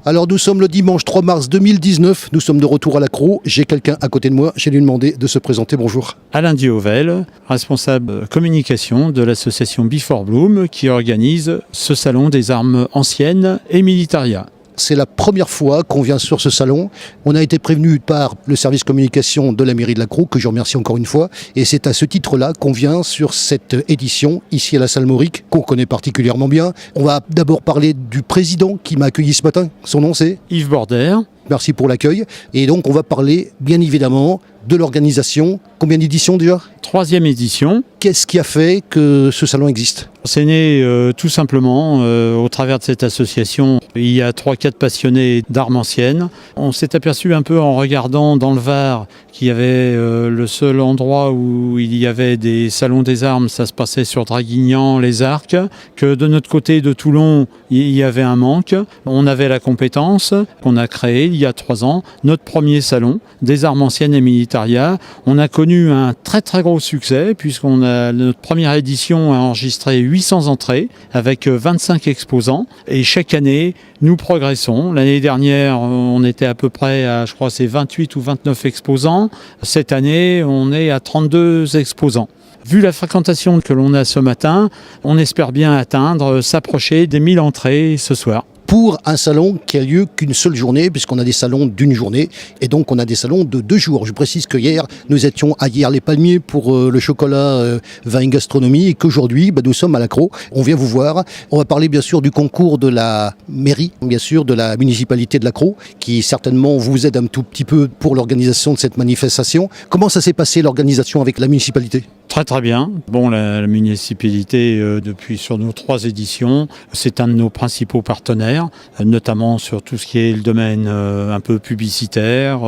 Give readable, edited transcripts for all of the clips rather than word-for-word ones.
Alors nous sommes le dimanche 3 mars 2019, nous sommes de retour à l'Accro. J'ai quelqu'un à côté de moi, j'ai lui demandé de se présenter. Bonjour. Alain Diovel, responsable communication de l'association Before Bloom qui organise ce salon des armes anciennes et militaria. C'est la première fois qu'on vient sur ce salon. On a été prévenu par le service communication de la mairie de l'Accro, que je remercie encore une fois. Et c'est à ce titre-là qu'on vient sur cette édition, ici à la salle Mauric, qu'on connaît particulièrement bien. On va d'abord parler du président qui m'a accueilli ce matin. Son nom c'est Yves Border. Merci pour l'accueil. Et donc on va parler bien évidemment de l'organisation. Combien d'éditions déjà ? 3e édition. Qu'est-ce qui a fait que ce salon existe ? C'est né tout simplement au travers de cette association. Il y a 3-4 passionnés d'armes anciennes. On s'est aperçu un peu en regardant dans le Var qu'il y avait le seul endroit où il y avait des salons des armes, ça se passait sur Draguignan, les Arcs, que de notre côté de Toulon, il y avait un manque. On avait la compétence qu'on a créée il y a 3 ans, notre premier salon des armes anciennes et militaria. On a connu un très très gros succès notre première édition a enregistré 800 entrées avec 25 exposants et chaque année nous progressons. L'année dernière on était à peu près à je crois c'est 28 ou 29 exposants. Cette année on est à 32 exposants. Vu la fréquentation que l'on a ce matin, on espère bien s'approcher des 1000 entrées ce soir. Pour un salon qui a lieu qu'une seule journée, puisqu'on a des salons d'une journée, et donc on a des salons de 2 jours. Je précise que hier, nous étions à Hyères-les-Palmiers pour le chocolat vin et gastronomie, et qu'aujourd'hui, nous sommes à l'Accro. On vient vous voir. On va parler bien sûr du concours de la mairie, bien sûr de la municipalité de l'Accro, qui certainement vous aide un tout petit peu pour l'organisation de cette manifestation. Comment ça s'est passé l'organisation avec la municipalité ? Très très bien. Bon, la municipalité, depuis sur nos 3 éditions, c'est un de nos principaux partenaires, notamment sur tout ce qui est le domaine un peu publicitaire,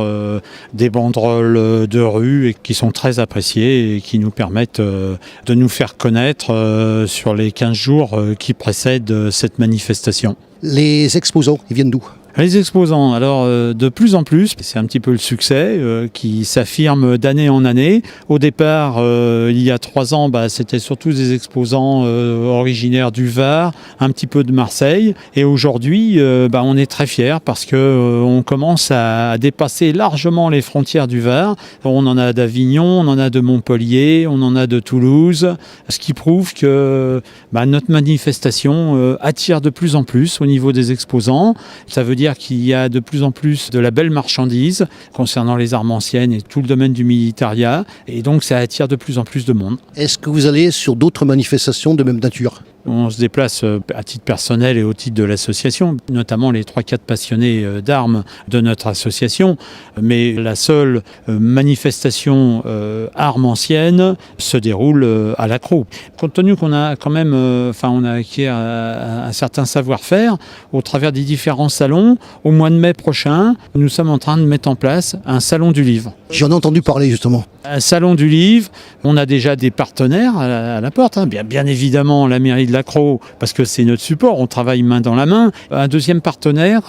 des banderoles de rue et qui sont très appréciées et qui nous permettent de nous faire connaître sur les 15 jours qui précèdent cette manifestation. Les exposants, ils viennent d'où ? Les exposants, alors de plus en plus, c'est un petit peu le succès qui s'affirme d'année en année. Au départ, il y a 3 ans, c'était surtout des exposants originaires du Var, un petit peu de Marseille. Et aujourd'hui, on est très fiers parce que on commence à dépasser largement les frontières du Var. On en a d'Avignon, on en a de Montpellier, on en a de Toulouse, ce qui prouve que notre manifestation attire de plus en plus au niveau des exposants. Ça veut dire qu'il y a de plus en plus de la belle marchandise concernant les armes anciennes et tout le domaine du militaria. Et donc, ça attire de plus en plus de monde. Est-ce que vous allez sur d'autres manifestations de même nature ? On se déplace à titre personnel et au titre de l'association, notamment les 3-4 passionnés d'armes de notre association. Mais la seule manifestation armes anciennes se déroule à l'Accro. Compte tenu qu'on a quand même, on a acquis un certain savoir-faire au travers des différents salons, au mois de mai prochain, nous sommes en train de mettre en place un salon du livre. J'en ai entendu parler justement. Un salon du livre, on a déjà des partenaires à la porte, bien évidemment la mairie de l'Accro, parce que c'est notre support, on travaille main dans la main. Un deuxième partenaire,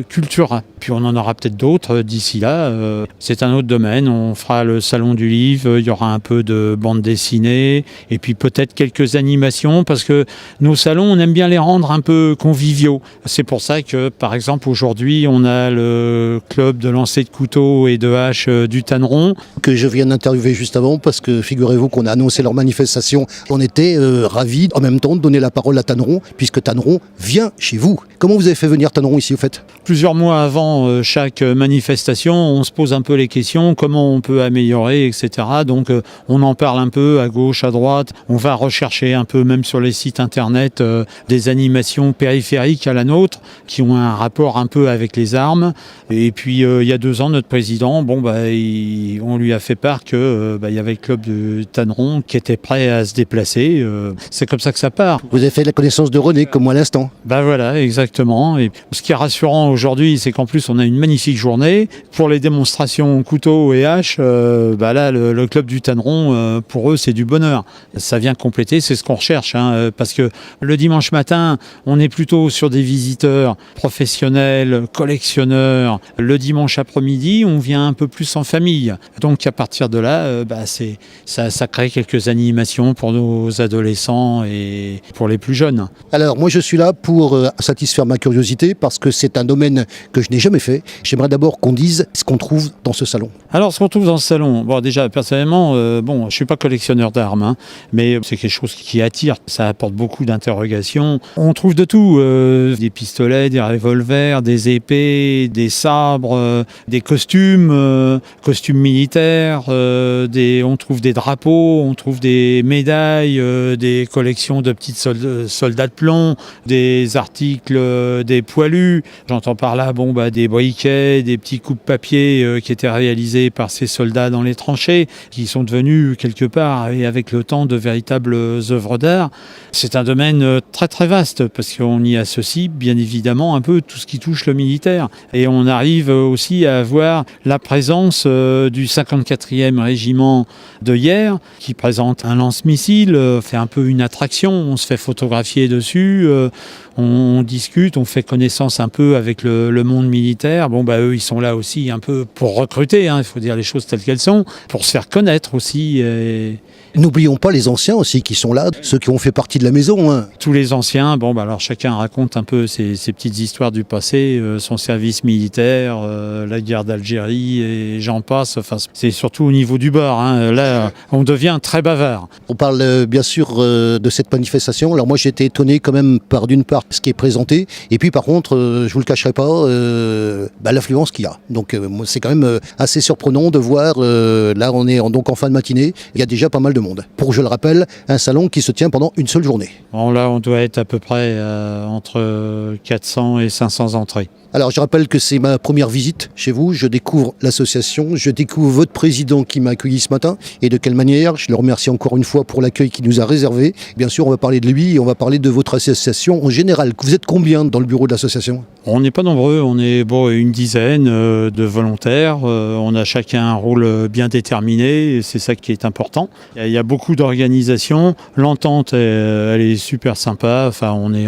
Cultura. Puis on en aura peut-être d'autres d'ici là. C'est un autre domaine, on fera le salon du livre, il y aura un peu de bande dessinée, et puis peut-être quelques animations, parce que nos salons, on aime bien les rendre un peu conviviaux. C'est pour ça que, par exemple, aujourd'hui, on a le club de lancer de couteaux et de haches du Tanneron. Que je viens d'interviewer juste avant, parce que figurez-vous qu'on a annoncé leur manifestation. On était ravis en même temps de donner la parole à Tanneron, puisque Tanneron vient chez vous. Comment vous avez fait venir Tanneron ici au fait ? Plusieurs mois avant chaque manifestation, on se pose un peu les questions, comment on peut améliorer, etc. Donc on en parle un peu à gauche, à droite. On va rechercher un peu, même sur les sites internet, des animations périphériques à la nôtre, qui ont un rapport un peu avec les armes. Et puis il y a 2 ans, notre président, on lui a fait part que y avait le club de Tanneron qui était prêt à se déplacer. C'est comme ça que ça part. Vous avez fait la connaissance de René, comme moi à l'instant. Voilà, exactement. Et ce qui est rassurant aujourd'hui, c'est qu'en plus on a une magnifique journée. Pour les démonstrations couteaux et haches, là le club du Tanneron, pour eux c'est du bonheur. Ça vient compléter, c'est ce qu'on recherche, parce que le dimanche matin, on est plutôt sur des visiteurs professionnels professionnels, collectionneurs, le dimanche après-midi, on vient un peu plus en famille. Donc à partir de là, ça crée quelques animations pour nos adolescents et pour les plus jeunes. Alors moi je suis là pour satisfaire ma curiosité parce que c'est un domaine que je n'ai jamais fait. J'aimerais d'abord qu'on dise ce qu'on trouve dans ce salon. Alors ce qu'on trouve dans ce salon, bon déjà personnellement, je suis pas collectionneur d'armes, mais c'est quelque chose qui attire, ça apporte beaucoup d'interrogations. On trouve de tout, des pistolets, des revolvers, des épées, des sabres, des costumes militaires, on trouve des drapeaux, on trouve des médailles, des collections de petits soldats de plomb, des articles, des poilus. J'entends par là des briquets, des petits coups de papier qui étaient réalisés par ces soldats dans les tranchées, qui sont devenus quelque part, et avec le temps, de véritables œuvres d'art. C'est un domaine très très vaste, parce qu'on y associe bien évidemment un peu tout ce qui touche le militaire. Et on arrive aussi à avoir la présence du 54e régiment de Hyères, qui présente un lance-missile, fait un peu une attraction, on se fait photographier dessus, on discute, on fait connaissance un peu avec le monde militaire. Eux, ils sont là aussi un peu pour recruter, il faut dire les choses telles qu'elles sont, pour se faire connaître aussi. N'oublions pas les anciens aussi qui sont là, ceux qui ont fait partie de la maison. Tous les anciens, alors chacun raconte un peu ses petites histoires du passé, son service militaire, la guerre d'Algérie et j'en passe. Enfin, c'est surtout au niveau du bar. Là, on devient très bavard. On parle bien sûr de cette manifestation. Alors moi j'ai été étonné quand même par d'une part ce qui est présenté et puis par contre, je vous le cacherai pas, l'affluence qu'il y a. Donc c'est quand même assez surprenant de voir, là on est donc en fin de matinée, il y a déjà pas mal de monde. Pour, je le rappelle, un salon qui se tient pendant une seule journée. Là, on doit être à peu près entre 400 et 500 entrées. Alors je rappelle que c'est ma première visite chez vous, je découvre l'association, je découvre votre président qui m'a accueilli ce matin et de quelle manière, je le remercie encore une fois pour l'accueil qu'il nous a réservé. Bien sûr on va parler de lui et on va parler de votre association en général. Vous êtes combien dans le bureau de l'association ? On n'est pas nombreux, on est une dizaine de volontaires, on a chacun un rôle bien déterminé et c'est ça qui est important. Il y a beaucoup d'organisations, l'entente elle est super sympa, on est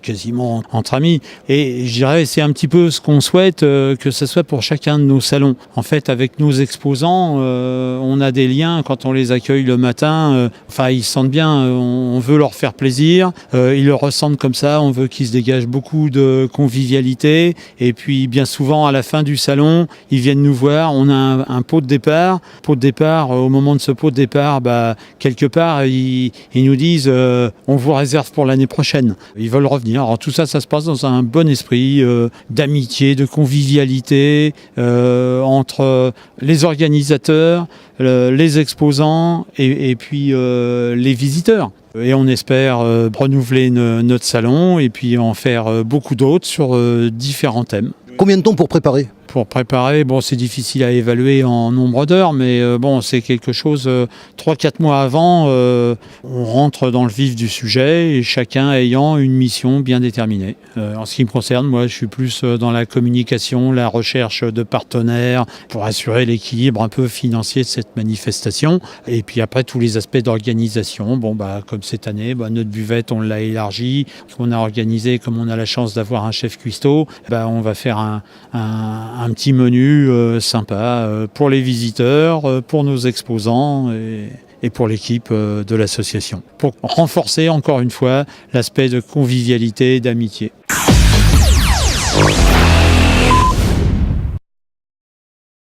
quasiment entre amis et je dirais c'est un petit peu ce qu'on souhaite que ce soit pour chacun de nos salons. En fait, avec nos exposants, on a des liens quand on les accueille le matin. Ils se sentent bien, on veut leur faire plaisir. Ils le ressentent comme ça, on veut qu'ils se dégagent beaucoup de convivialité. Et puis, bien souvent, à la fin du salon, ils viennent nous voir. On a un pot de départ. Au moment de ce pot de départ, quelque part, ils nous disent on vous réserve pour l'année prochaine. Ils veulent revenir. Alors tout ça, ça se passe dans un bon esprit d'amitié, de convivialité entre les organisateurs, les exposants et puis les visiteurs. Et on espère renouveler notre salon et puis en faire beaucoup d'autres sur différents thèmes. Combien de temps pour préparer ? Pour préparer, c'est difficile à évaluer en nombre d'heures, mais c'est quelque chose, 3-4 mois avant, on rentre dans le vif du sujet et chacun ayant une mission bien déterminée. En ce qui me concerne, moi je suis plus dans la communication, la recherche de partenaires pour assurer l'équilibre un peu financier de cette manifestation. Et puis après tous les aspects d'organisation, comme cette année, notre buvette on l'a élargie, on a organisé, comme on a la chance d'avoir un chef cuistot, on va faire un petit menu sympa pour les visiteurs, pour nos exposants et pour l'équipe de l'association. Pour renforcer encore une fois l'aspect de convivialité et d'amitié.